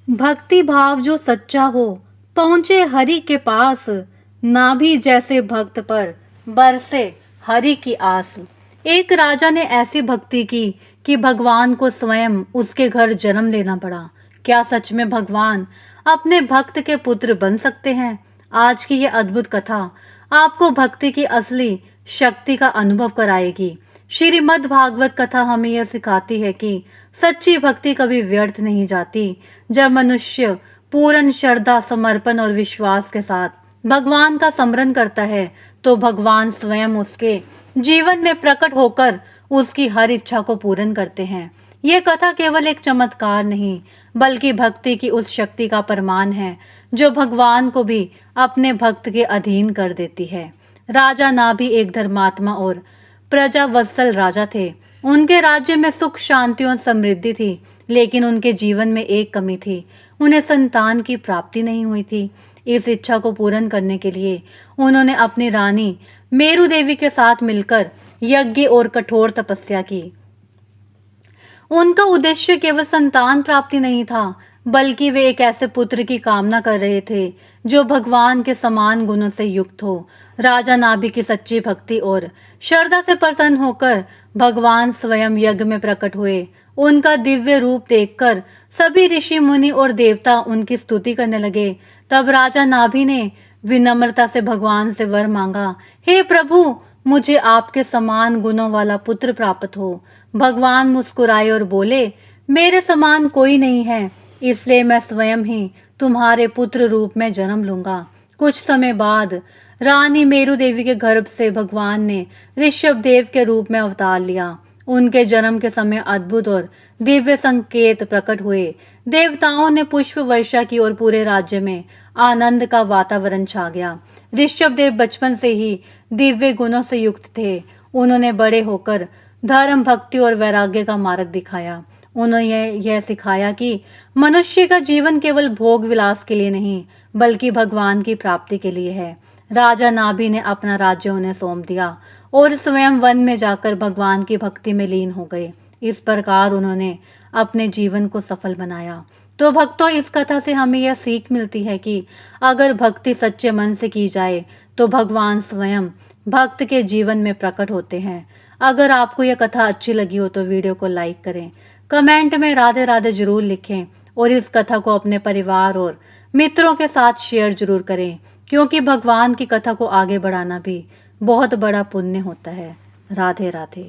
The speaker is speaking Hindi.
भक्ति भाव जो सच्चा हो, पहुँचे हरि के पास, नाभि जैसे भक्त पर बरसे हरि की आस। एक राजा ने ऐसी भक्ति की कि भगवान को स्वयं उसके घर जन्म लेना पड़ा। क्या सच में भगवान अपने भक्त के पुत्र बन सकते हैं? आज की यह अद्भुत कथा आपको भक्ति की असली शक्ति का अनुभव कराएगी। श्रीमद् भागवत कथा हमें यह सिखाती है कि सच्ची भक्ति कभी व्यर्थ नहीं जाती। जब मनुष्य पूर्ण श्रद्धा, समर्पण और विश्वास के साथ भगवान का स्मरण करता है तो भगवान स्वयं उसके जीवन में प्रकट होकर उसकी हर इच्छा को पूर्ण करते हैं। यह कथा केवल एक चमत्कार नहीं बल्कि भक्ति की उस शक्ति का प्रमाण है जो भगवान को भी अपने भक्त के अधीन कर देती है। राजा नाभि एक धर्मात्मा और प्रजा वत्सल राजा थे। उनके राज्य में सुख, शांति और समृद्धि थी, लेकिन उनके जीवन में एक कमी थी। उन्हें संतान की प्राप्ति नहीं हुई थी। इस इच्छा को पूर्ण करने के लिए उन्होंने अपनी रानी मेरु देवी के साथ मिलकर यज्ञ और कठोर तपस्या की। उनका उद्देश्य केवल संतान प्राप्ति नहीं था, बल्कि वे एक ऐसे पुत्र की कामना कर रहे थे जो भगवान के समान गुणों से युक्त हो। राजा नाभि की सच्ची भक्ति और श्रद्धा से प्रसन्न होकर भगवान स्वयं यज्ञ में प्रकट हुए। उनका दिव्य रूप देखकर सभी ऋषि, मुनि और देवता उनकी स्तुति करने लगे। तब राजा नाभि ने विनम्रता से भगवान से वर मांगा, हे प्रभु, मुझे आपके समान गुणों वाला पुत्र प्राप्त हो। भगवान मुस्कुराए और बोले, मेरे समान कोई नहीं है, इसलिए मैं स्वयं ही तुम्हारे पुत्र रूप में जन्म लूंगा। कुछ समय बाद रानी मेरु देवी के गर्भ से भगवान ने ऋषभ देव के रूप में अवतार लिया। उनके जन्म के समय अद्भुत और दिव्य संकेत प्रकट हुए। देवताओं ने पुष्प वर्षा की और पूरे राज्य में आनंद का वातावरण छा गया। ऋषभ देव बचपन से ही दिव्य गुणों से युक्त थे। उन्होंने बड़े होकर धर्म, भक्ति और वैराग्य का मार्ग दिखाया। उन्होंने यह सिखाया कि मनुष्य का जीवन केवल भोग विलास के लिए नहीं बल्कि भगवान की प्राप्ति के लिए है। राजा नाभि ने अपना राज्य उन्हें सौंप दिया और स्वयं वन में जाकर भगवान की भक्ति में लीन हो गए। इस प्रकार उन्होंने अपने जीवन को सफल बनाया। तो भक्तों, इस कथा से हमें यह सीख मिलती है कि अगर भक्ति सच्चे मन से की जाए तो भगवान स्वयं भक्त के जीवन में प्रकट होते हैं। अगर आपको यह कथा अच्छी लगी हो तो वीडियो को लाइक करें, कमेंट में राधे राधे जरूर लिखें और इस कथा को अपने परिवार और मित्रों के साथ शेयर जरूर करें, क्योंकि भगवान की कथा को आगे बढ़ाना भी बहुत बड़ा पुण्य होता है। राधे राधे।